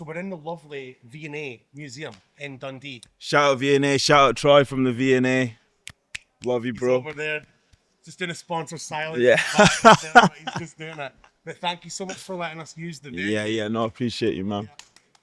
So we're in the lovely V&A Museum in Dundee. Shout out V&A, shout out Troy from the V&A. Love you, He's bro. over there, just doing a sponsor silence. Yeah. He's just doing it. But thank you so much for letting us use the venue. Yeah, no, I appreciate you, man.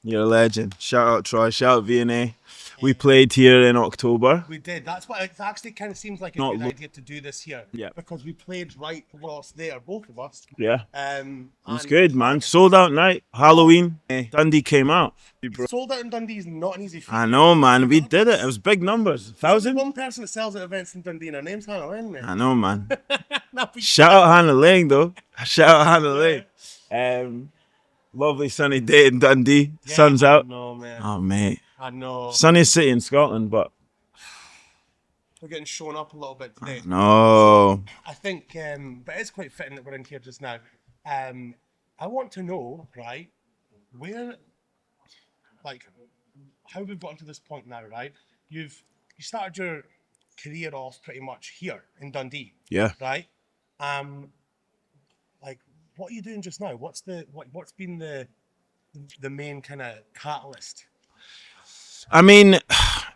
You're a legend. Shout out Troy, shout out V&A. We played here in October. We did. That's what it actually kind of seems like a good idea to do this year. Yeah. Because we played right across there, both of us. Yeah. It was good, man. Sold out night. Halloween. Dundee came out. Sold out in Dundee is not an easy feat. I know, man. We did it. It was big numbers. 1,000? One person that sells at events in Dundee, and her name's Hannah Lane, man. I know, man. Shout out Hannah Lane, though. Shout out Hannah Lane. Lovely sunny day in Dundee. Yeah, Sun's out. I know, man. Oh, mate. I know. Sunniest city in Scotland, but we're getting shown up a little bit today. No. I think, but it's quite fitting that we're in here just now. I want to know, right, how we've gotten to this point now, right? You started your career off pretty much here in Dundee. Yeah. Right? What are you doing just now? What's been the main kind of catalyst? I mean,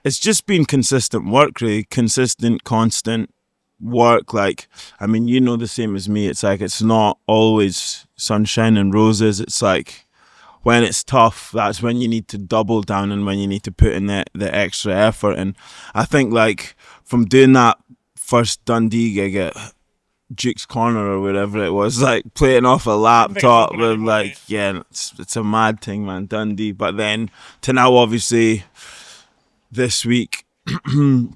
it's just been consistent work, really. Consistent, constant work. Like, I mean, you know the same as me. It's like, it's not always sunshine and roses. It's like, when it's tough, that's when you need to double down and when you need to put in the extra effort. And I think, like, from doing that first Dundee gig at Duke's Corner or whatever it was, like playing off a laptop with like, yeah, it's a mad thing, man, Dundee. But then to now, obviously, this week, I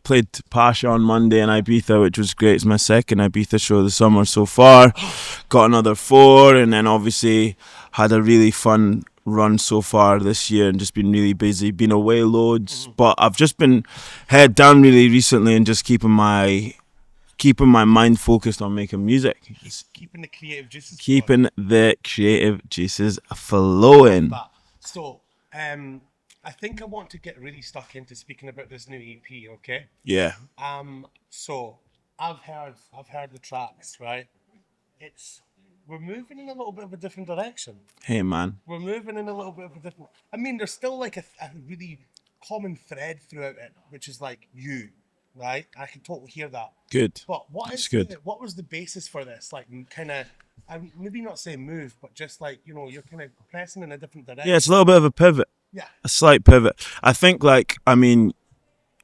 played Pasha on Monday in Ibiza, which was great. It's my second Ibiza show of the summer so far. Got another 4, and then obviously had a really fun run so far this year and just been really busy, been away loads. But I've just been head down really recently and just keeping my mind focused on making music. Keeping the creative juices flowing. Keeping the creative juices flowing. So, I think I want to get really stuck into speaking about this new EP, okay? Yeah. So I've heard the tracks, right? We're moving in a little bit of a different direction. Hey, man. We're moving in a little bit of a different. I mean, there's still like a really common thread throughout it, which is like you, right? I can totally hear that. Good. But what was the basis for this? Like, kind of, maybe not say move, but just like, you know, you're kind of pressing in a different direction. Yeah, it's a little bit of a pivot. Yeah. A slight pivot. I think, like, I mean,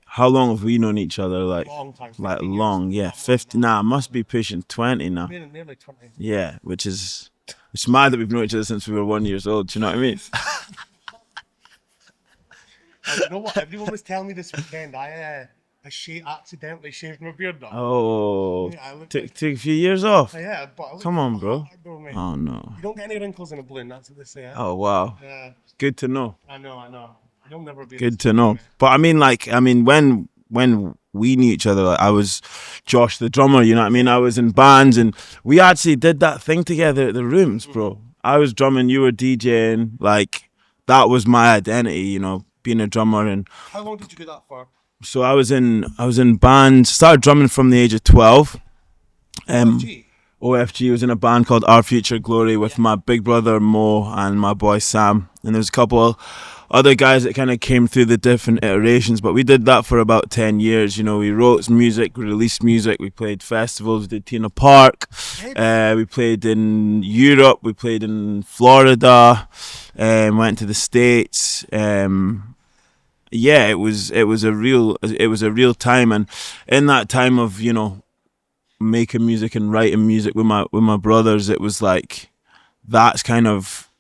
how long have we known each other? Like, long time. Like, long, yeah. 50, nah, must be pushing 20 now. Nearly 20. Yeah, which is, it's mad that we've known each other since we were 1 year old. Do you know what I mean? You know what? Everyone was telling me this weekend, I accidentally shaved my beard off. Oh, Yeah, took a few years off. Yeah, but Come on, bro. Though, Oh, no. You don't get any wrinkles in a balloon, that's what they say. Oh, wow. Yeah. Good to know. I know. You'll never be. Good to know. But I mean, when we knew each other, like, I was Josh the drummer, you know what I mean? I was in bands and we actually did that thing together at the Rooms, bro. I was drumming, you were DJing. Like, that was my identity, you know, being a drummer. And how long did you do that for? So I was in bands, started drumming from the age of 12. OFG was in a band called Our Future Glory with my big brother Mo and my boy Sam. And there was a couple other guys that kind of came through the different iterations, but we did that for about 10 years. You know, we wrote music, we released music, we played festivals, we did Tina Park, we played in Europe, we played in Florida, went to the States. Yeah, it was a real time, and in that time of, you know, making music and writing music with my brothers, it was like, that's kind of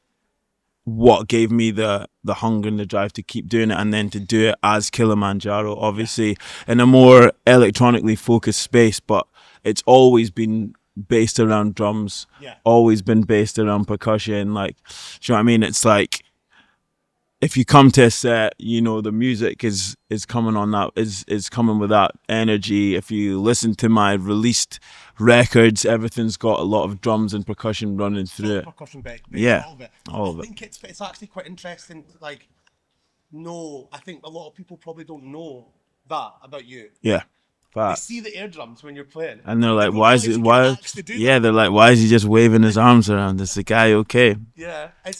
what gave me the hunger and the drive to keep doing it, and then to do it as Kilimanjaro, obviously in a more electronically focused space, but it's always been based around drums, always been based around percussion. Like, do you know what I mean? It's like, if you come to a set, you know, the music is coming on that, is coming with that energy. If you listen to my released records, everything's got a lot of drums and percussion running through it. Percussion base, yeah, all of it. I think it's actually quite interesting. Like, I think a lot of people probably don't know that about you. Yeah. They Facts. see the eardrums when you're playing. And they're They like, don't why is realise it? you can Why? actually do Yeah, that. they're like, why is he just waving his arms around? Is the guy okay? Yeah, I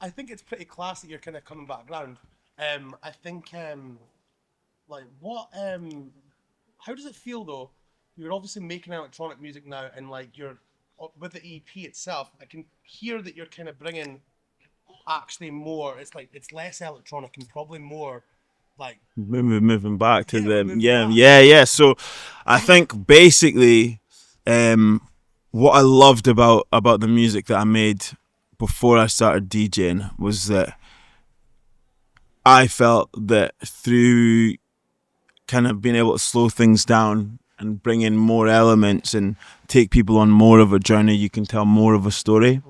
think it's pretty class that you're kind of coming back around. I think like what how does it feel though? You're obviously making electronic music now, and like you're with the EP itself. I can hear that you're kind of bringing actually more. It's like it's less electronic and probably more like Moving back to yeah, we're the moving back. yeah. So I think basically, what I loved about the music that I made before I started DJing was that I felt that through kind of being able to slow things down and bring in more elements and take people on more of a journey, you can tell more of a story.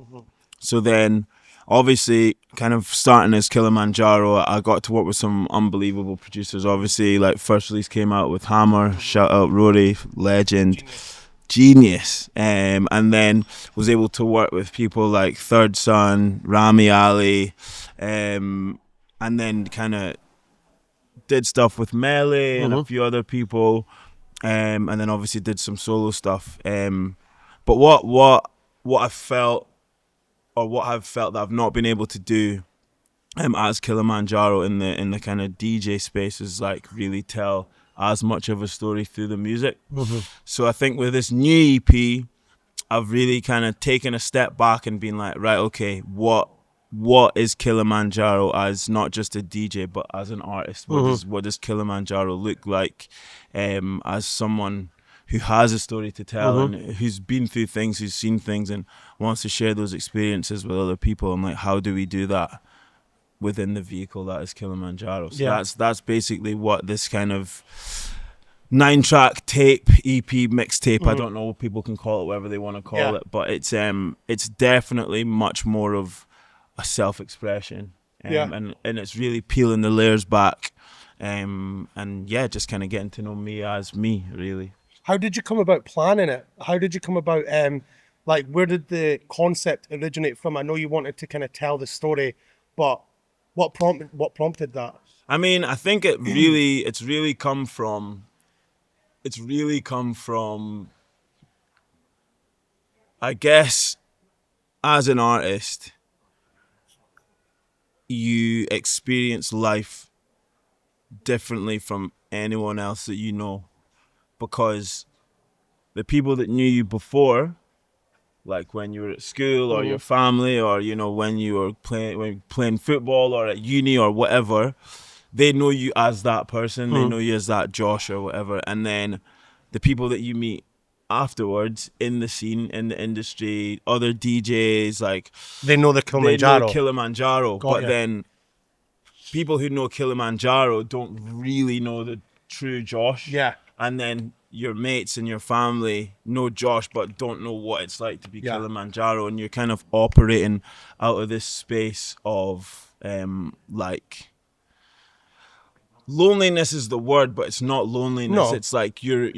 So then, obviously, kind of starting as Kilimanjaro, I got to work with some unbelievable producers. Obviously, like first release came out with Hammer, shout out Rory, legend, genius. And then was able to work with people like Third Son, Rami Ali, and then kind of did stuff with Melee and a few other people, and then obviously did some solo stuff. But what I felt, or what I've felt that I've not been able to do as Kilimanjaro in the kind of DJ space is like really tell as much of a story through the music. So I think with this new EP, I've really kind of taken a step back and been like, right, okay, what is Kilimanjaro as not just a DJ but as an artist? What does Kilimanjaro look like as someone who has a story to tell and who's been through things, who's seen things and wants to share those experiences with other people? And like, how do we do that within the vehicle that is Kilimanjaro? So that's basically what this kind of 9-track tape, EP, mixtape, I don't know, people can call it whatever they want to call it, but it's definitely much more of a self-expression, and it's really peeling the layers back, and yeah, just kind of getting to know me as me, really. How did you come about planning it? How did you come about like where did the concept originate from? I know you wanted to kind of tell the story, but what prompted that? I mean, I think it's really come from I guess as an artist you experience life differently from anyone else that you know, because the people that knew you before, like when you were at school or your family, or you know when you were playing football or at uni or whatever, they know you as that person. They know you as that Josh or whatever. And then the people that you meet afterwards in the scene, in the industry, other DJs, like They know the they Kilimanjaro. know Kilimanjaro, Got but ya. then people who know Kilimanjaro don't really know the true Josh. Yeah. And then your mates and your family know Josh but don't know what it's like to be Yeah. Kilimanjaro, and you're kind of operating out of this space of like loneliness is the word, but it's not loneliness. No. It's like you're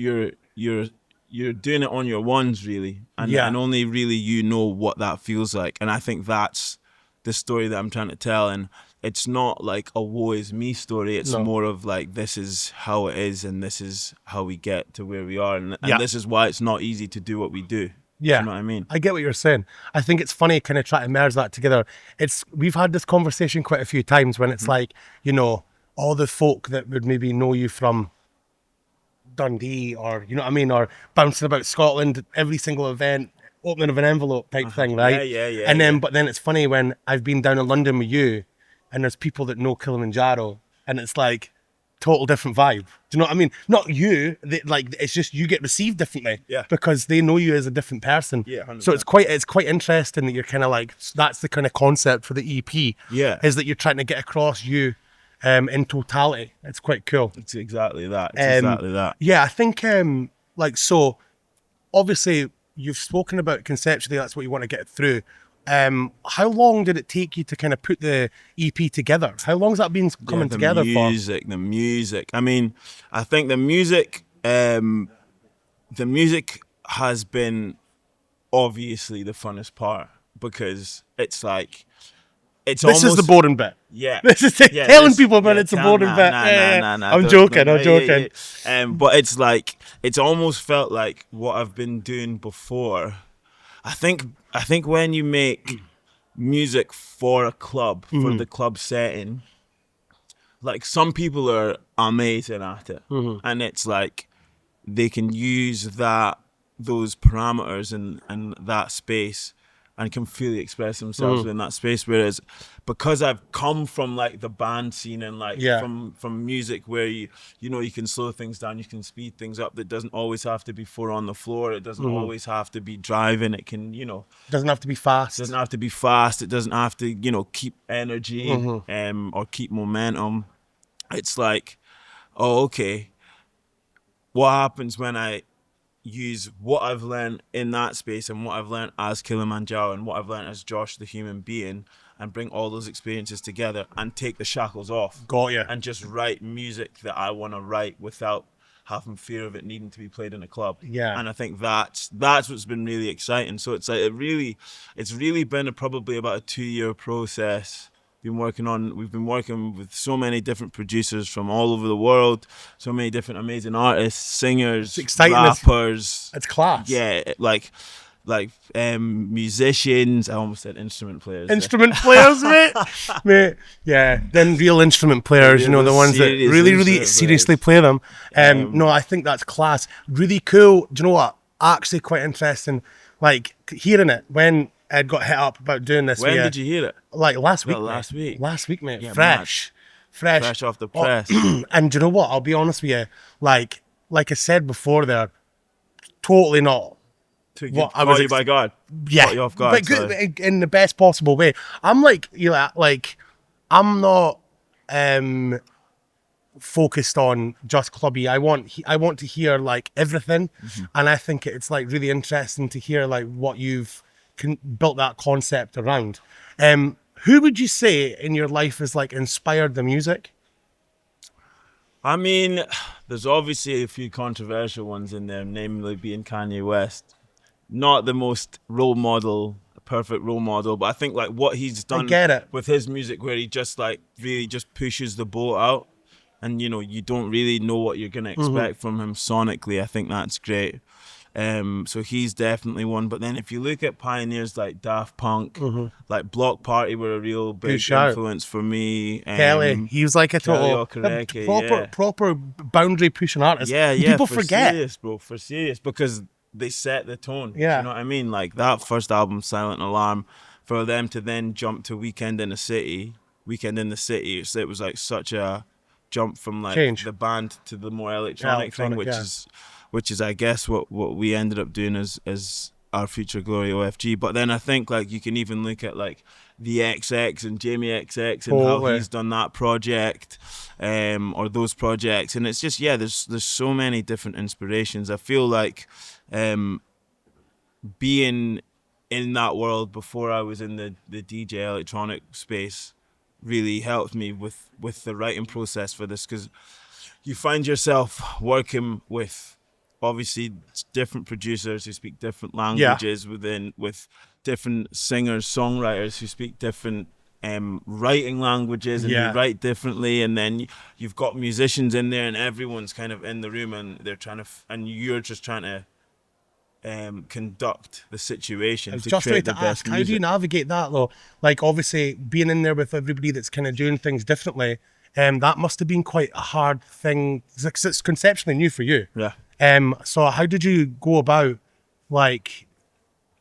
doing it on your ones, really, and Yeah. and only really you know what that feels like. And I think that's the story that I'm trying to tell. And it's not like a woe is me story. It's No. more of like, this is how it is, and this is how we get to where we are, and Yeah. this is why it's not easy to do what we do. Yeah, Do you know what I mean? I get what you're saying. I think it's funny kind of try to merge that together. We've had this conversation quite a few times when it's like, you know, all the folk that would maybe know you from Dundee, or you know what I mean, or bouncing about Scotland, every single event, opening of an envelope type thing, right? Yeah. And then, but then it's funny when I've been down in London with you, and there's people that know Kilimanjaro, and it's like total different vibe. Do you know what I mean? Not you, like it's just you get received differently, Yeah. because they know you as a different person. Yeah, 100%. So it's quite interesting that you're kind of like, that's the kind of concept for the EP. Yeah. Is that you're trying to get across you, in totality. It's quite cool. It's exactly that. It's exactly that. Yeah, I think like, so obviously you've spoken about conceptually that's what you want to get through. How long did it take you to kind of put the EP together? How long's that been coming together for? The music. I mean, I think the music has been obviously the funnest part, because it's like it's This is the boring bit. yeah. This is telling people about it's a boring bit. I'm joking. I'm joking. But it's like it's almost felt like what I've been doing before. I think when you make music for a club, for the club setting, like some people are amazing at it, and it's like they can use those parameters and that space and can fully express themselves within that space. Whereas because I've come from like the band scene and like from music where you can slow things down, you can speed things up. That doesn't always have to be 4 on the floor. It doesn't always have to be driving. It can, doesn't have to be fast. It doesn't have to be fast. It doesn't have to, keep energy or keep momentum. It's like, oh, okay. What happens when I use what I've learned in that space and what I've learned as Kilimanjaro and what I've learned as Josh the human being and bring all those experiences together and take the shackles off. Got you. And just write music that I want to write without having fear of it needing to be played in a club. Yeah. And I think that's what's been really exciting. So it's like it's really been probably about a 2-year process. We've been working with so many different producers from all over the world, so many different amazing artists, singers, rappers. It's class. Yeah, like musicians. I almost said instrument players. Instrument players, mate. Yeah, then real instrument players. The ones that really seriously play them. No, I think that's class. Really cool. Do you know what? Actually, quite interesting. Like hearing it when Ed got hit up about doing this. When did you hear it? Like last week. Last week. Last week, mate. Yeah, fresh off the press. And do you know what? I'll be honest with you. Like I said before, there, totally not. What I was by God. Yeah, caught you off guard, but good, in the best possible way. I'm like, I'm not focused on just clubby. I want to hear like everything, and I think it's like really interesting to hear like what you've built that concept around. Who would you say in your life has like inspired the music? I mean, there's obviously a few controversial ones in there, namely being Kanye West. Not the most perfect role model, but I think like what he's done with his music, where he just like really just pushes the boat out, and you don't really know what you're gonna expect from him sonically. I think that's great. So he's definitely one. But then if you look at pioneers like Daft Punk, like Block Party were a real big influence for me. Kelly, he was like a total proper boundary pushing artist. Yeah, people forget. Serious, bro, for serious, because they set the tone. Yeah. You know what I mean? Like that first album, Silent Alarm, for them to then jump to Weekend in the City, it was like such a jump from like the band to the more electronic thing, which is I guess what we ended up doing as Our Future Glory OFG. But then I think like you can even look at like the XX and Jamie XX and how he's done that project, or those projects, and it's just there's so many different inspirations. I feel like being in that world before I was in the DJ electronic space really helped me with the writing process for this, because you find yourself working with obviously different producers who speak different languages with different singers, songwriters who speak different writing languages, and you write differently, and then you've got musicians in there, and everyone's kind of in the room, and they're trying to and you're just trying to conduct the situation. I was just ready to ask, how do you navigate that though? Like obviously being in there with everybody that's kind of doing things differently, that must have been quite a hard thing, because it's conceptually new for you. Yeah. So how did you go about like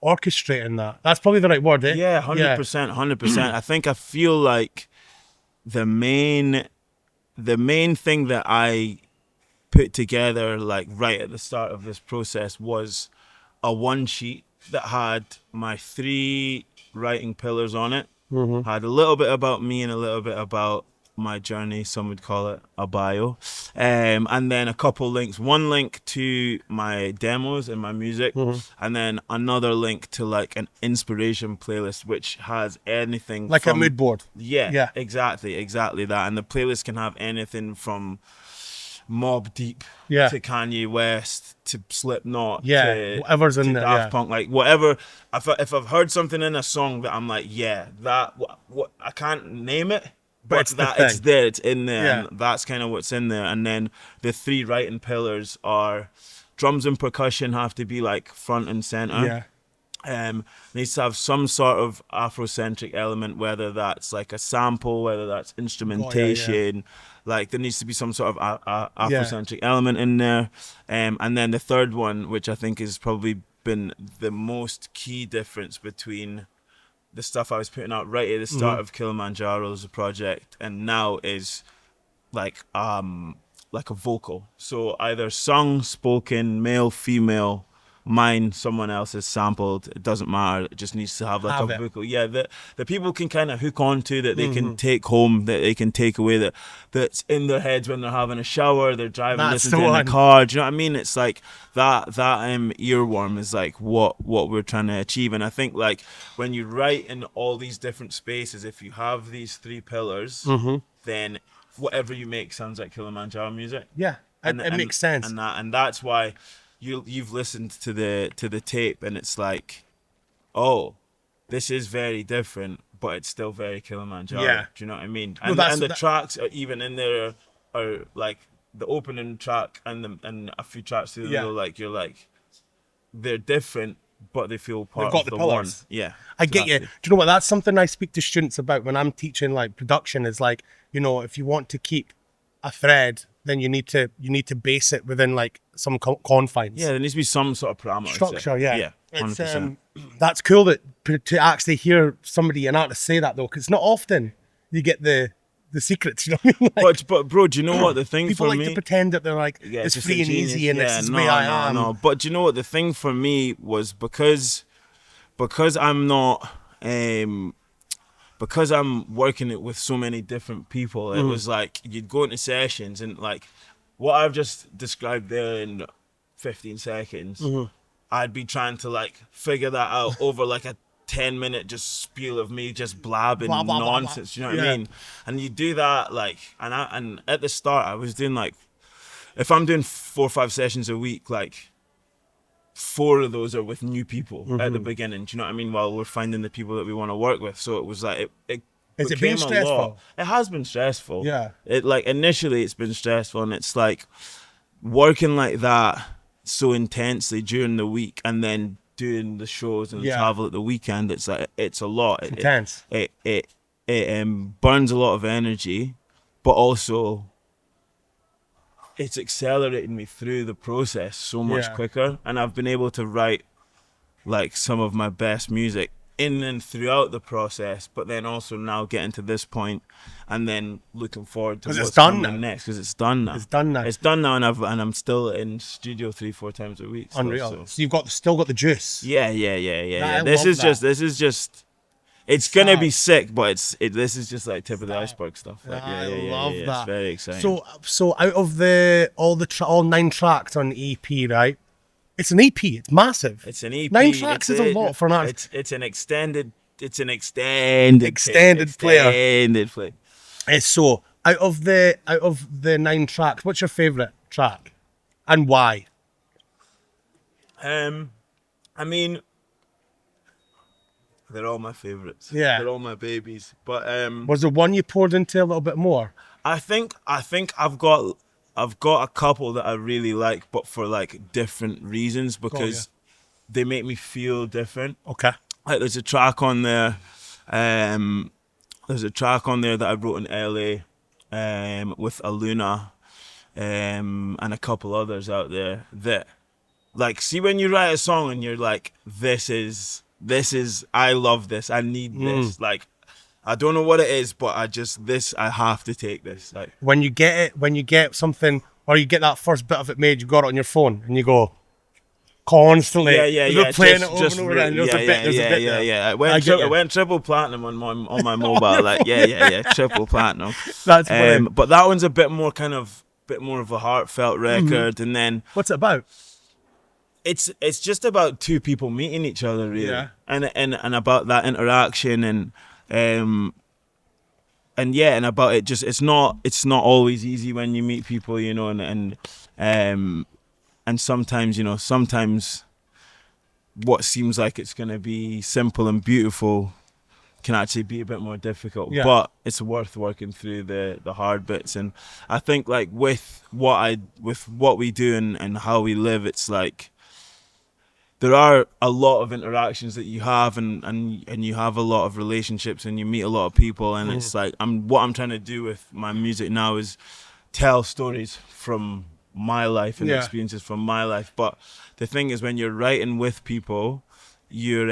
orchestrating that? That's probably the right word, eh? Yeah, 100%. I feel like the main thing that I put together like right at the start of this process was a one sheet that had my 3 writing pillars on it. Had a little bit about me and a little bit about my journey, some would call it a bio, and then a couple links, one link to my demos and my music, and then another link to like an inspiration playlist which has anything like a mood board. Yeah, exactly that. And the playlist can have anything from Mobb Deep Yeah. to Kanye West to Slipknot Yeah, to, whatever's in to there, Daft yeah. Punk, like whatever. If I've heard something in a song that I'm like, yeah, that what I can't name it, but it's the that it's thing. there, it's in there, Yeah. and that's kind of what's in there. And then the three writing pillars are drums and percussion have to be like front and center. Yeah. Needs to have some sort of Afrocentric element, whether that's like a sample, whether that's instrumentation. Like there needs to be some sort of Afrocentric element in there. And then the third one, which I think has probably been the most key difference between the stuff I was putting out right at the start of Kilimanjaro as a project and now, is like a vocal. So either sung, spoken, male, female, mine, someone else's sampled, it doesn't matter, it just needs to have like a vocal. Yeah, that people can kind of hook on to, that they can take home, that they can take away, that's in their heads when they're having a shower, they're driving, listening to it in the car. Do you know what I mean? It's like that earworm is like what we're trying to achieve. And I think like when you write in all these different spaces, if you have these three pillars, then whatever you make sounds like Kilimanjaro music. Yeah, it makes sense. And that's why you've listened to the tape and it's like, oh, this is very different, but it's still very Kilimanjaro. Yeah. Do you know what I mean? Well, And the tracks are even in there are like the opening track and a few tracks through the middle, like you're like, they're different, but they feel part They've got of the one. pillars. Yeah. I get you. Do you know what? That's something I speak to students about when I'm teaching like production, is like, you know, if you want to keep a thread, then you need to base it within like some confines. Yeah, there needs to be some sort of parameter. Structure, yeah. Yeah, 100%. That's cool to actually hear somebody, an artist, say that though, because it's not often you get the secrets, you know what I mean? Like, but bro, do you know what the thing people for like me? to pretend that they're like, it's just free a and genius. easy and this is the way I am. No. But do you know what the thing for me was, because I'm not because I'm working it with so many different people, it was like you'd go into sessions and like what I've just described there in 15 seconds, I'd be trying to like figure that out over like a 10-minute just spiel of me just blabbing Blah, blah, blah, blah. nonsense. You know what I mean? And you do that like, and at the start I was doing like, if I'm doing 4 or 5 sessions a week, like 4 of those are with new people at the beginning. Do you know what I mean? While we're finding the people that we want to work with. So it was like, Has it been became a stressful? lot. It has been stressful. Yeah. It like initially it's been stressful, and it's like working like that so intensely during the week and then doing the shows and the travel at the weekend. It's like, it's a lot. Intense. It burns a lot of energy, but also it's accelerated me through the process so much quicker, and I've been able to write like some of my best music in and throughout the process, but then also now getting to this point and then looking forward to what's coming next, because it's done now. It's done now. It's done now, and I'm still in studio 3-4 times a week. Unreal. So you've still got the juice. Yeah. I This love is just. It's gonna be sick, but this is just like tip of the iceberg stuff. Like, I love that. It's very exciting. So out of all 9 tracks on the EP, right? It's an EP. It's massive. It's an EP. 9 tracks is a lot for an artist. It's an extended. It's an extended player. Extended play. So out of the 9 tracks, what's your favorite track, and why? I mean, they're all my favorites. Yeah. They're all my babies. But Was there one you poured into a little bit more? I think I've got a couple that I really like, but for like different reasons, because they make me feel different. Okay. Like there's a track on there. There's a track on there that I wrote in LA with Aluna and a couple others out there that, like, see when you write a song and you're like, this is I love this, I need this, like, I don't know what it is, but I have to take this. Like when you get something, or you get that first bit of it made, you got it on your phone and you go constantly. Yeah. Playing it over and over again. There's a bit there. Yeah. I went triple platinum on my mobile. Like triple platinum. That's brilliant. But that one's a bit more of a heartfelt record, and then what's it about? It's just about 2 people meeting each other, really, Yeah. and about that interaction, and and about it, just it's not always easy when you meet people, you know, and sometimes, you know, sometimes what seems like it's going to be simple and beautiful can actually be a bit more difficult. Yeah. But it's worth working through the hard bits. And I think like with what we do and how we live, it's like there are a lot of interactions that you have, and you have a lot of relationships, and you meet a lot of people, and it's like what I'm trying to do with my music now is tell stories from my life and experiences from my life. But the thing is, when you're writing with people, you're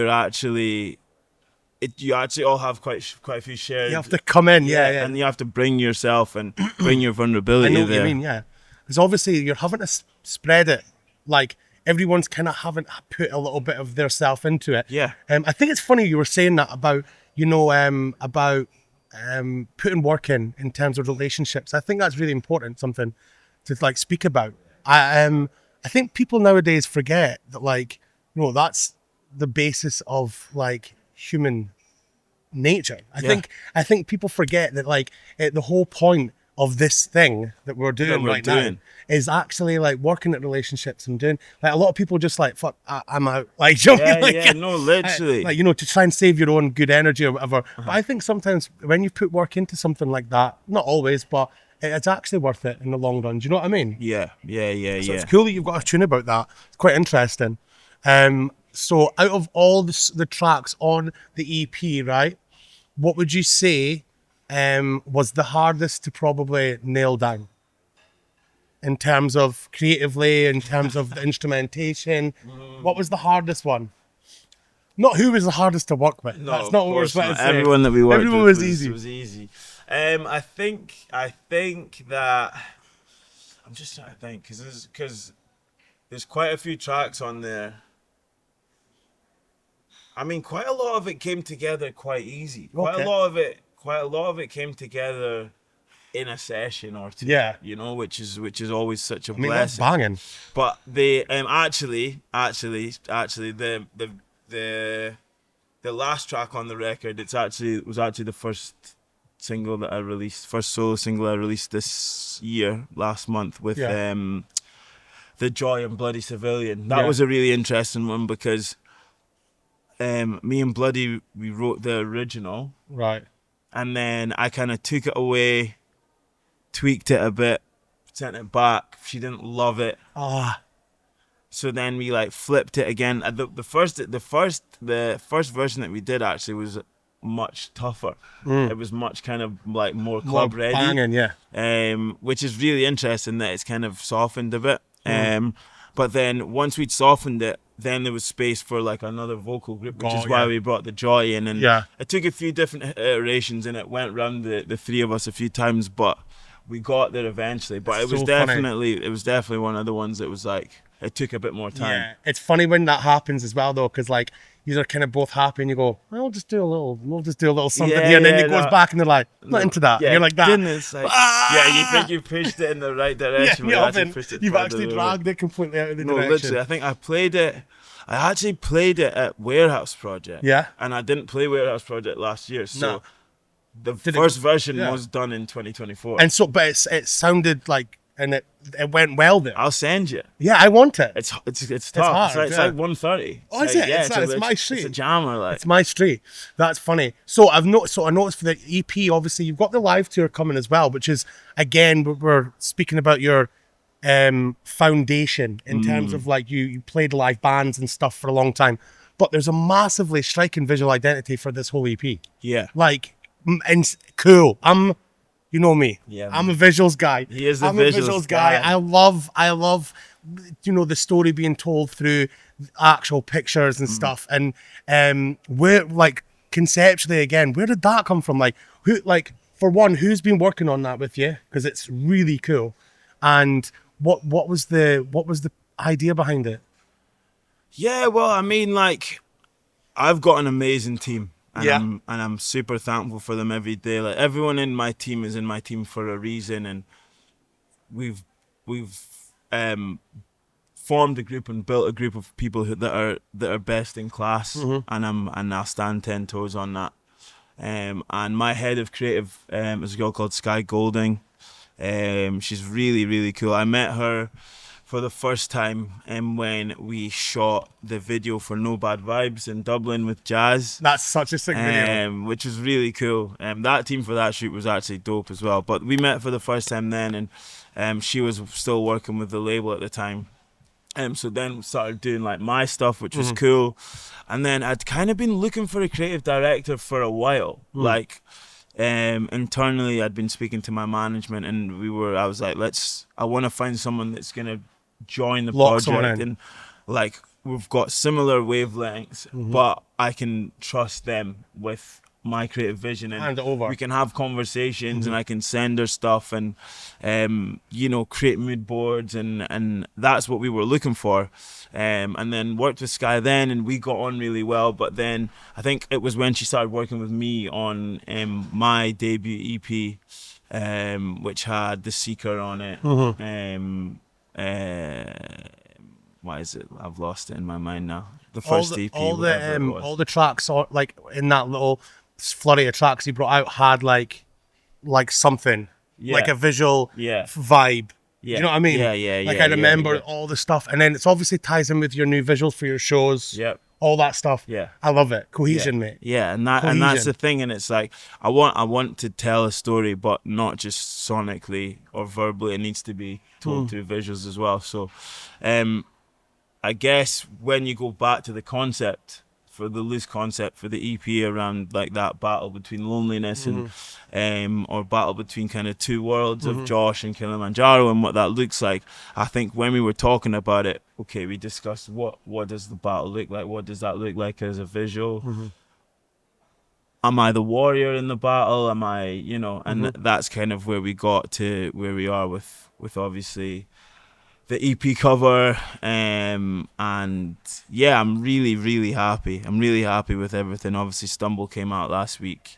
actually you actually all have quite a few shared. You have to come in, yeah. And you have to bring yourself and bring your vulnerability. I know what there. you mean, yeah. Because obviously you're having to spread it. Like everyone's kind of having to put a little bit of their self into it. Yeah. I think it's funny you were saying that about, you know, putting work in terms of relationships. I think that's really important, something to like speak about. I think people nowadays forget that, like, you know, that's the basis of like human nature. I think people forget that, like, the whole point of this thing that we're doing now is actually like working at relationships and doing, like, a lot of people just like, fuck, I'm out, like, you know what I mean? Like, no, literally, like, you know, to try and save your own good energy or whatever. But I think sometimes when you put work into something like that, not always, but it's actually worth it in the long run. Do you know what I mean? yeah. So it's cool that you've got a tune about that. It's quite interesting. So out of all the tracks on the EP, right, what would you say was the hardest to probably nail down in terms of creatively, in terms of the instrumentation? What was the hardest one? Not who was the hardest to work with. No, that's not what we're course trying to not. say. Everyone that we worked Everyone with was easy. was easy. I think that I'm just trying to think because there's quite a few tracks on there. I mean, quite a lot of it came together quite easy. Quite a lot of it came together in a session or two. Yeah. You know, which is always such a I mean, that's blessing. banging. But the actually the last track on the record, was actually the first single that I released, first solo single I released this year, last month, with The Joy and Bloody Civilian. That was a really interesting one because me and Bloody, we wrote the original. Right. And then I kind of took it away, tweaked it a bit, sent it back. She didn't love it. So then we like flipped it again. The first version that we did actually was much tougher. It was much kind of like more club ready. Banging, yeah. Which is really interesting that it's kind of softened a bit. But then once we'd softened it, then there was space for like another vocal group, which is why we brought the Joy in. And it took a few different iterations, and it went round the three of us a few times, but we got there eventually. But it was definitely one of the ones that was like, it took a bit more time. Yeah, it's funny when that happens as well, though, because like you are kind of both happy, and you go, "We'll just do a little something here," and then it goes back, and they're like, "Not into that." Yeah, and you're like that. Goodness, like, yeah, you think you pushed it in the right direction. You've actually dragged it completely out of the direction. Literally, I think I actually played it at Warehouse Project. Yeah. And I didn't play Warehouse Project last year, so the first version was done in 2024. And so, but it sounded like, and it went well there. I'll send you. Yeah, I want it. It's tough. Hard, It's like 1:30. Oh, is it? Yeah, it's my street. It's a jammer, like. It's my street. That's funny. So I noticed for the EP, obviously you've got the live tour coming as well, which is, again, we're speaking about your foundation in terms of like you played live bands and stuff for a long time, but there's a massively striking visual identity for this whole EP. Yeah. Like, and cool. You know me. Yeah, I'm a visuals guy. He is a visuals guy. I love, you know, the story being told through actual pictures and stuff. And where, like, conceptually, again, where did that come from? Like, who, like, for one, who's been working on that with you? Because it's really cool. And what was the idea behind it? Yeah, well, I mean, like, I've got an amazing team. And I'm super thankful for them every day. Like, everyone in my team is in my teteam for a reason, and we've formed a group and built a group of people that are best in class, and I'll stand 10 toes on that. And my head of creative is a girl called Sky Golding. She's really, really cool. I met her for the first time when we shot the video for No Bad Vibes in Dublin with Jazz. That's such a sick video. Which was really cool. That team for that shoot was actually dope as well. But we met for the first time then, and she was still working with the label at the time. So then we started doing like my stuff, which was cool. And then I'd kind of been looking for a creative director for a while. Like internally, I'd been speaking to my management, and I was like, I want to find someone that's gonna join the project, and like we've got similar wavelengths, but I can trust them with my creative vision, and we can have conversations, and I can send her stuff, and create mood boards, and that's what we were looking for. And then worked with Sky then, and we got on really well. But then I think it was when she started working with me on my debut EP, which had The Seeker on it. Why is it? I've lost it in my mind now. The first EP. All the tracks, like in that little flurry of tracks he brought out, had like something, like a visual vibe. Yeah. Do you know what I mean? Yeah. Like I remember all the stuff, and then it's obviously ties in with your new visuals for your shows. Yep. All that stuff. Yeah. I love it. Cohesion, mate. Yeah, and that's the thing, and it's like I want to tell a story, but not just sonically or verbally. It needs to be told through visuals as well. So, I guess when you go back to the concept, for the loose concept for the EP around like that battle between loneliness and or battle between kind of two worlds of Josh and Kilimanjaro and what that looks like, I think when we were talking about it, okay, we discussed what does the battle look like, what does that look like as a visual. Am I the warrior in the battle? Am I, and that's kind of where we got to where we are with obviously the EP cover, and yeah, I'm really, really happy. I'm really happy with everything. Obviously, Stumble came out last week.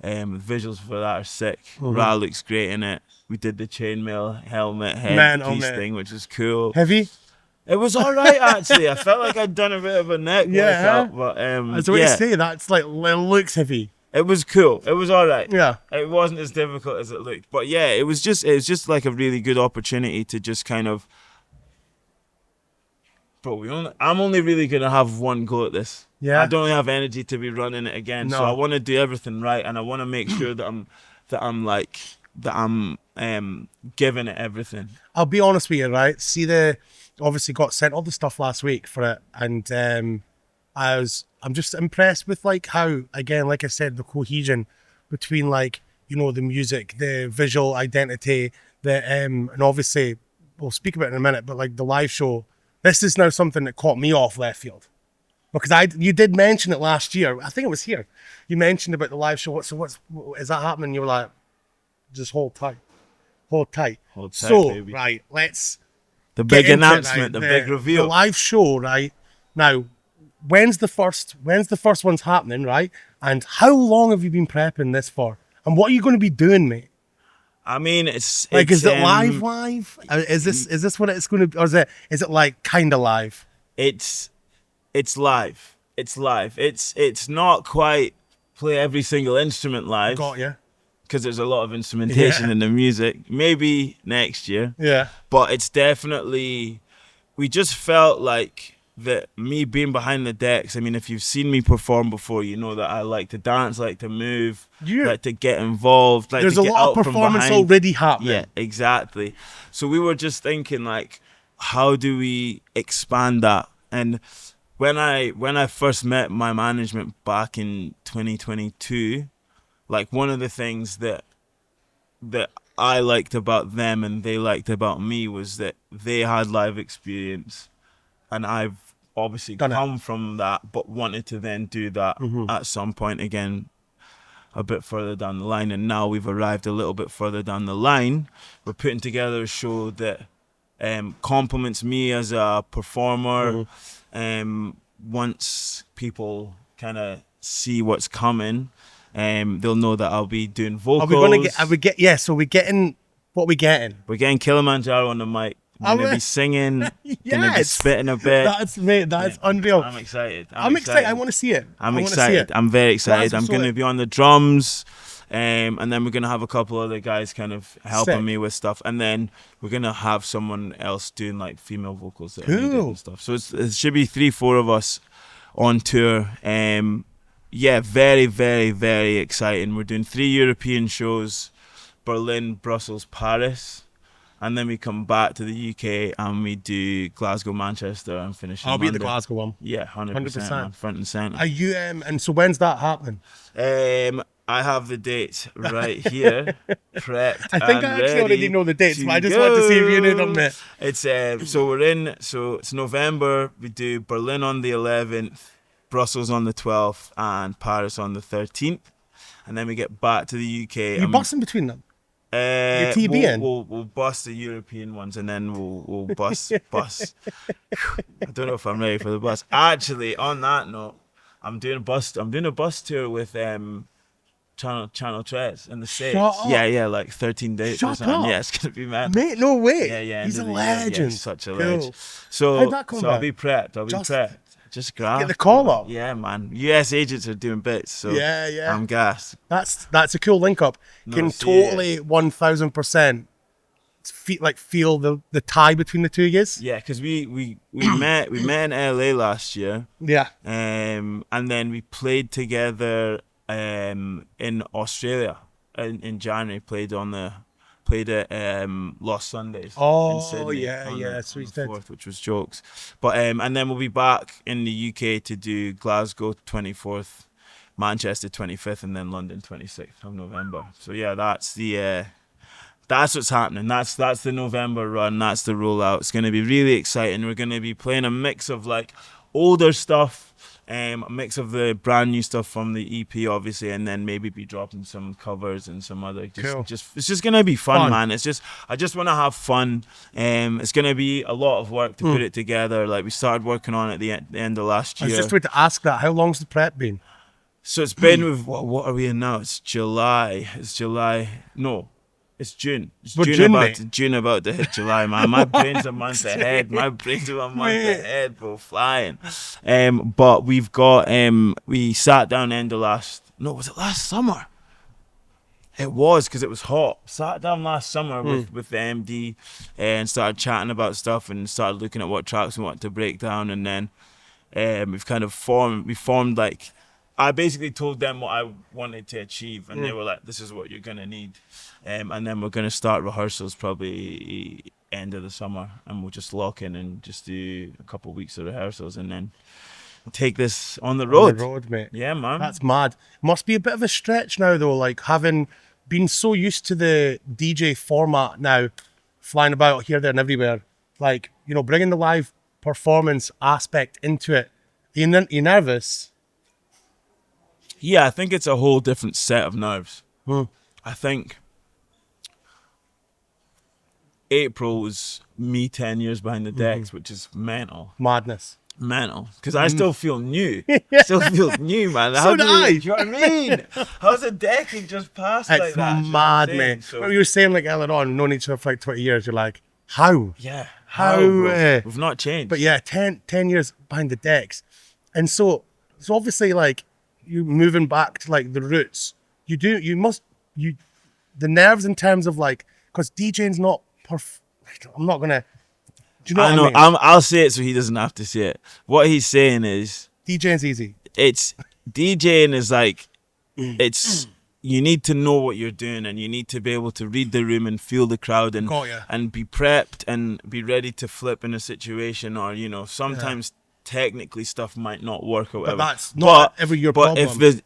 Visuals for that are sick. Ra looks great in it. We did the chainmail helmet headpiece thing, which was cool. Heavy? It was all right, actually. I felt like I'd done a bit of a neck workout, but that's what you say. That's like, it looks heavy. It was cool. It was all right. Yeah. It wasn't as difficult as it looked, but yeah, it was just like a really good opportunity to just kind of. Bro, I'm only really gonna have one go at this. Yeah. I don't really have energy to be running it again. No. So I want to do everything right, and I want to make sure that I'm giving it everything. I'll be honest with you, right? Obviously got sent all the stuff last week for it, and I'm just impressed with like how, again, like I said, the cohesion between like the music, the visual identity, and obviously we'll speak about it in a minute, but like the live show. This is now something that caught me off left field, because you did mention it last year. I think it was here. You mentioned about the live show. What is that happening? You were like, just hold tight. So baby. Right, let's the big announcement, the big reveal, the live show. Right now, when's the first one's happening? Right, and how long have you been prepping this for? And what are you going to be doing, mate? I mean, it's is it live? Is this what it's going to be, or is it like kind of live? It's live. It's live. It's not quite play every single instrument live. Got you. Because there's a lot of instrumentation in the music. Maybe next year. Yeah. But it's definitely. We just felt like that me being behind the decks. I mean, if you've seen me perform before, you know that I like to dance, like to move, like to get involved. Like there's to a get lot out of from performance behind. already happening. Yeah, exactly. So we were just thinking, like, how do we expand that? And when I first met my management back in 2022, like one of the things that I liked about them and they liked about me was that they had live experience, and I've obviously come from that, but wanted to then do that at some point again a bit further down the line. And now we've arrived a little bit further down the line. We're putting together a show that compliments me as a performer. Once people kind of see what's coming, they'll know that I'll be doing vocals. So we're getting what we getting? We're getting Kilimanjaro on the mic. I'm gonna be singing, gonna be Yes. spitting a bit. That's unreal. I'm excited. I'm excited. I want to see it. I'm I wanna see excited. it. I'm very excited. Glasgow, I'm so going to it- be on the drums, and then we're going to have a couple other guys kind of helping Sick. me with stuff, and then we're going to have someone else doing like female vocals that are needed Cool. and stuff. So it should be 3-4 of us on tour. Yeah, very, very, very exciting. We're doing 3 European shows: Berlin, Brussels, Paris. And then we come back to the UK and we do Glasgow, Manchester, and finish in I'll be at the London. Glasgow one. Yeah, 100%, man, front and centre. Are you? And so when's that happening? I have the dates right here, prepped. I think and I actually already ready know the dates, to but I just want to see if you knew them, go. mate. It's so it's November. We do Berlin on the 11th, Brussels on the 12th, and Paris on the 13th, and then we get back to the UK. You're busting between them. Your TB in? We'll bust the European ones and then we'll bust. I don't know if I'm ready for the bus. Actually, on that note, I'm doing a bus tour with Channel Tues in the States. Shut up. Yeah, like 13 days or Shut something. up. Yeah, it's gonna be mad. Mate, no way. Yeah. He's a end of the year. legend. Yeah, he's such a Cool. legend. So, How'd that come I'll about? be prepped. Just grab. Get the call up. Yeah, man. US agents are doing bits. So Yeah. I'm gassed. That's a cool link up. Can see totally 1000% feel the tie between the two of yous. Yeah, because we met in LA last year. Yeah. And then we played together in Australia in January. Played at Lost Sundays. Oh, in Sydney yeah, on yeah, the sweet 4th, which was jokes. But and then we'll be back in the UK to do Glasgow 24th, Manchester 25th, and then London 26th of November. So yeah, that's what's happening. That's the November run. That's the rollout. It's going to be really exciting. We're going to be playing a mix of like older stuff, a mix of the brand new stuff from the EP, obviously, and then maybe be dropping some covers and some other. Cool. It's just going to be fun, man. I just want to have fun. It's going to be a lot of work to put it together. Like we started working on it at the end of last I year. was just about to ask that. How long's the prep been? So it's been with what are we in now? It's July. No. It's June. We're June, June about to hit July, man. My brain's a month ahead. Bro, flying. But we've got we sat down was it last summer? It was, because it was hot. Sat down last summer with the MD and started chatting about stuff and started looking at what tracks we wanted to break down, and then we've kind of formed like, I basically told them what I wanted to achieve, and they were like, this is what you're going to need. And then we're going to start rehearsals probably end of the summer, and we'll just lock in and just do a couple of weeks of rehearsals and then take this on the road. On the road, mate. Yeah, man. That's mad. Must be a bit of a stretch now, though, like having been so used to the DJ format now, flying about here, there, and everywhere. Like, bringing the live performance aspect into it. You nervous? Yeah, I think it's a whole different set of nerves. I think April was me 10 years behind the decks, which is mental. Madness. Because I still feel new. Man. So do you do know what I mean? How's a decade just passed like It's that? Do you know what I'm mad, saying? mate. So, When you were saying like earlier on, known each other for like 20 years, you're like, how? yeah. How, bro? We've not changed. But yeah, 10 years behind the decks. And so obviously like you moving back to like the roots, the nerves in terms of like, because DJing's not I'm not gonna, do you know I know. what I mean? I'll say it so he doesn't have to say it. What he's saying is, DJing's easy. it's DJing is like, it's, you need to know what you're doing, and you need to be able to read the room and feel the crowd and Got ya. and be prepped and be ready to flip in a situation, or sometimes technically stuff might not work or whatever. But that's not ever your but problem.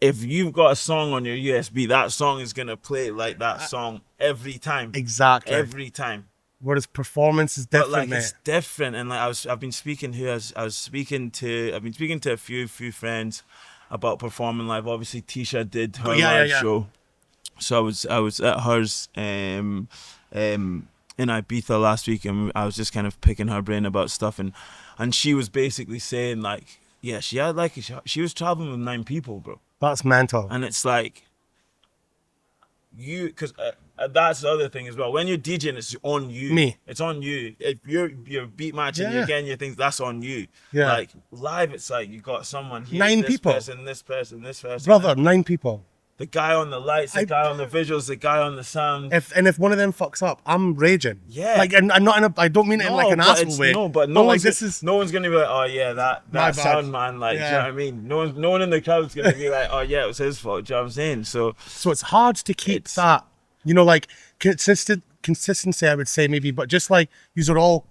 if you've got a song on your USB, that song is gonna play like that song every time. Exactly. Every time. Whereas performance is different, But like mate. it's different, and like I've been speaking to a few friends about performing live. Obviously, Tisha did her live show, so I was at hers in Ibiza last week, and I was just kind of picking her brain about stuff, and she was basically saying like, yeah, she had like she was traveling with 9 people, bro, That's mental. and it's like because that's the other thing as well. When you're DJing, it's on you. Me. It's on you. If you're beat matching, you're getting your things, that's on you. Yeah. Like live, it's like you got someone here, 9 this people. person, this person, this person. Brother, 9 people. The guy on the lights, the guy on the visuals, the guy on the sound. If one of them fucks up, I'm raging. Yeah. Like, and I'm not in a, I don't mean it in like an asshole way. No, but no one's gonna be like, oh yeah, that sound man, like, do you know what I mean? No one in the crowd's gonna be like, oh yeah, it was his fault. Do you know what I'm saying? So it's hard to keep that, you know, like consistency, I would say maybe, but just like you are all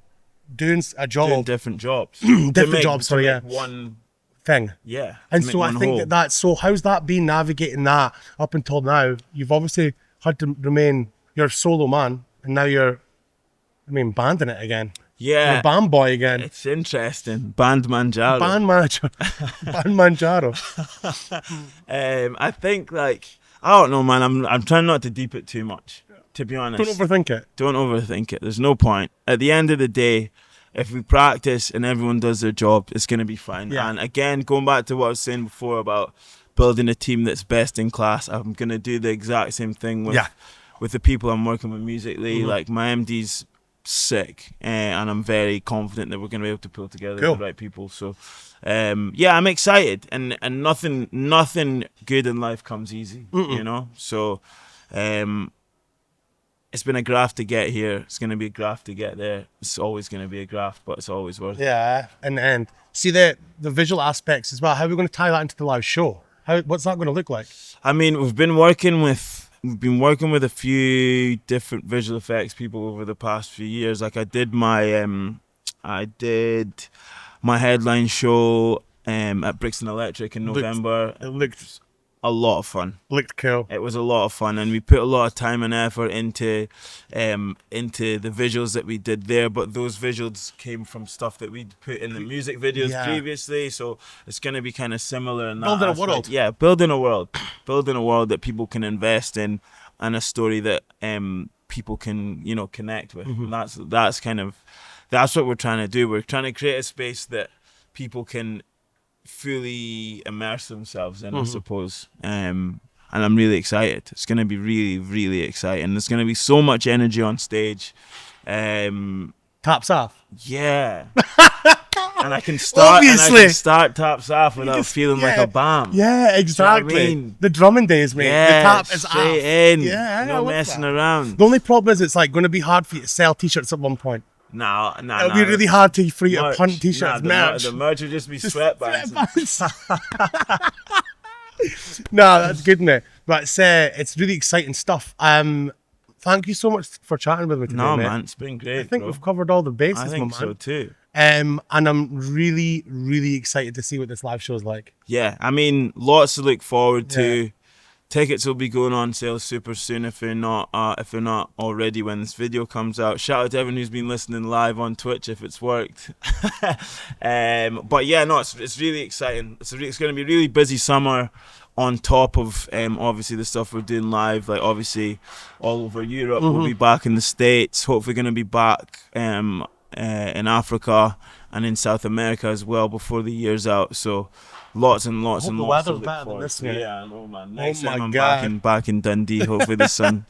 doing a job, doing different jobs, different jobs. Sorry, yeah. One thing. Yeah. And so I think that's so. How's that been navigating that up until now? You've obviously had to remain your solo man, and now you're, banding it again. Yeah. You're a band boy again. It's interesting. Band Manjaro. Band manager. Band Manjaro. I think like, I don't know, man. I'm trying not to deep it too much, to be honest. Don't overthink it. Don't overthink it. There's no point. At the end of the day, if we practice and everyone does their job, it's going to be fine. Yeah. And again, going back to what I was saying before about building a team that's best in class, I'm going to do the exact same thing with the people I'm working with musically. Like my MD's sick, and I'm very confident that we're going to be able to pull together the right people. So, yeah, I'm excited, and nothing good in life comes easy, you know. So, it's been a graft to get here. It's going to be a graft to get there. It's always going to be a graft, but it's always worth it. Yeah, and see the visual aspects as well. How are we going to tie that into the live show? What's that going to look like? I mean, we've been working with a few different visual effects people over the past few years. Like I did my headline show at Brixton Electric in November. It looked a lot of fun. Looked cool. It was a lot of fun, and we put a lot of time and effort into the visuals that we did there. But those visuals came from stuff that we'd put in the music videos previously, so it's going to be kind of similar in that building aspect. a world. Yeah, building a world that people can invest in, and a story that people can connect with. And that's what we're trying to do. We're trying to create a space that people can fully immerse themselves in, I suppose. And I'm really excited. It's going to be really, really exciting. There's going to be so much energy on stage. Tops off. Yeah. And I can start Tops Off without feeling like a bomb. Yeah, exactly. You know what I mean? The drumming days, mate. Yeah, the tap is straight off. in. Yeah, no messing around. The only problem is it's like going to be hard for you to sell t-shirts at one point. No. It'll be really hard for you to punt t-shirts. The merch will just be sweatbands. No, that's good, mate. But it's really exciting stuff. Thank you so much for chatting with me today, No, mate. man, it's been great. I think we've covered all the bases, I think so too. And I'm really, really excited to see what this live show is like. Yeah, I mean, lots to look forward to. Tickets will be going on sale super soon if they're not already when this video comes out. Shout out to everyone who's been listening live on Twitch if it's worked. But yeah, no, it's really exciting. It's going to be a really busy summer on top of obviously the stuff we're doing live. Like obviously all over Europe, we'll be back in the States. Hopefully going to be back in Africa and in South America as well before the year's out. So lots and lots and lots. The weather's better than this, mate. Yeah, I know, man. Next time I'm back in Dundee. Hopefully the sun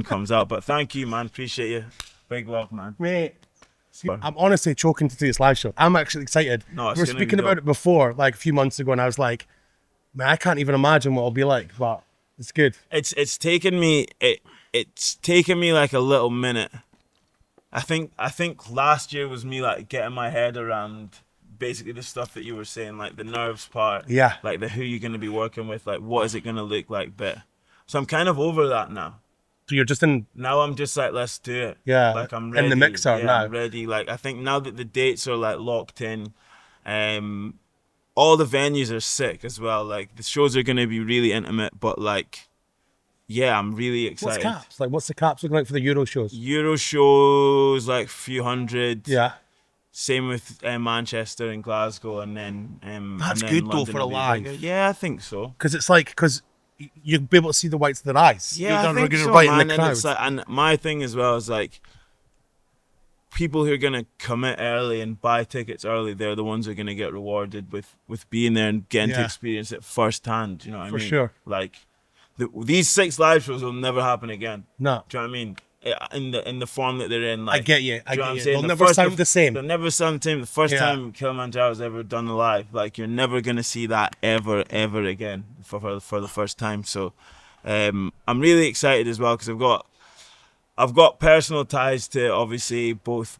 comes out. But thank you, man. Appreciate you. Big love, man. Mate, I'm honestly choking to do this live show. I'm actually excited. No, we were speaking about it before, like a few months ago, and I was like, man, I can't even imagine what it'll be like. But it's good. It's taken me like a little minute. I think last year was me like getting my head around basically the stuff that you were saying, like the nerves part, like the who you're going to be working with, like what is it going to look like bit. So I'm kind of over that now. So you're just in. Now I'm just like, let's do it. Yeah. Like I'm ready. In the mixer now. I'm ready. Like I think now that the dates are like locked in, all the venues are sick as well. Like the shows are going to be really intimate, but like, yeah, I'm really excited. What's caps? Like what's the caps looking like for the Euro shows? Euro shows like a few hundred. Yeah. Same with Manchester and Glasgow, and then that's and then good though for a live. Yeah, I think so. Because you'll be able to see the whites of their eyes. Yeah, I think so, right man. In the crowd. And my thing as well is like people who are gonna commit early and buy tickets early. They're the ones who are gonna get rewarded with being there and getting to experience it firsthand. You know what I mean? For sure. Like these 6 live shows will never happen again. No. Do you know what I mean? In the form that they're in, like, I get you. I do you know what get I'm you. saying? They'll The never first- sound the same. They'll never sound the same. The first Yeah. time Kilimanjaro's ever done live, like, you're never gonna see that ever again for the first time. So, I'm really excited as well because I've got personal ties to obviously both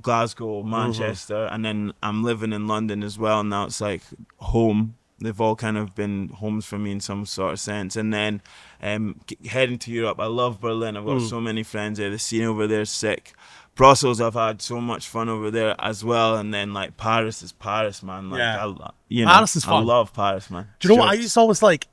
Glasgow, Manchester, and then I'm living in London as well. Now it's like home. They've all kind of been homes for me in some sort of sense. And then heading to Europe, I love Berlin. I've got so many friends there. The scene over there is sick. Brussels, I've had so much fun over there as well. And then like Paris is Paris, man. Like, Yeah. Paris is fun. I love Paris, man. Do you know what I used to always like?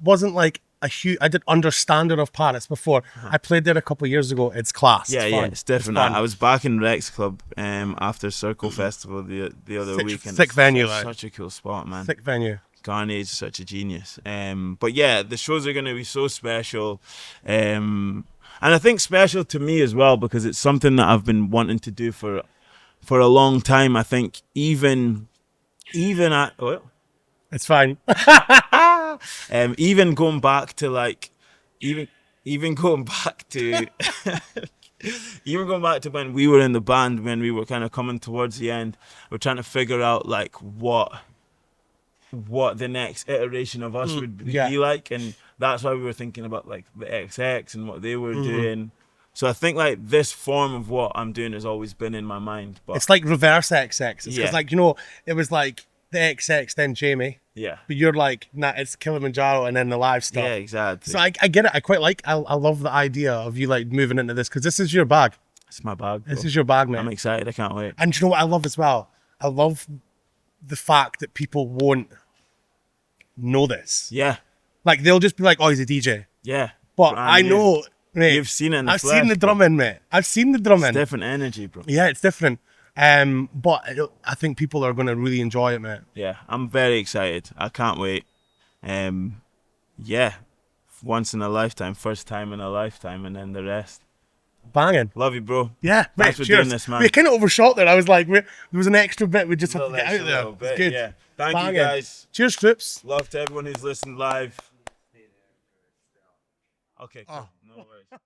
Wasn't like a huge. I did understander of Paris before. I played there a couple of years ago. It's class. Yeah, it's yeah, fun. it's different. fun. I was back in Rex Club after Circle Festival the other weekend. Sick It's venue, like. such a cool spot, man. Sick venue. Garnier's such a genius. But yeah, the shows are going to be so special. And I think special to me as well because it's something that I've been wanting to do for a long time. I think even at It's fine. even going back to like even going back to even going back to when we were in the band, when we were kind of coming towards the end, we're trying to figure out like what the next iteration of us would be like, and that's why we were thinking about like the XX and what they were doing. So I think like this form of what I'm doing has always been in my mind. But It's like reverse XX. It's because Yeah. like, you know, it was like the XX, then Jamie. yeah, But you're like, nah, it's Kilimanjaro and then the live stuff. yeah, exactly. So I get it. I quite like, I love the idea of you like moving into this because this is your bag. It's my bag. Bro. This is your bag, man. I'm excited. I can't wait. And do you know what I love as well? I love the fact that people won't know this. Yeah, Like they'll just be like, oh, he's a DJ. yeah. But Brand I new. know, mate. You've seen it in the I've flesh, seen the bro. drumming, mate. I've seen the drumming. It's different energy, bro. Yeah, it's different. But I think people are going to really enjoy it, mate. Yeah, I'm very excited. I can't wait. Yeah, once in a lifetime, first time in a lifetime, and then the rest. Banging. Love you, bro. Yeah, mate, Thanks for cheers. doing this, man. We kind of overshot there. I was like, there was an extra bit we just had to Little get extra out there. little It's bit, good. yeah. Thank Banging. you, guys. Cheers, troops. Love to everyone who's listened live. Okay, cool. Oh. No worries.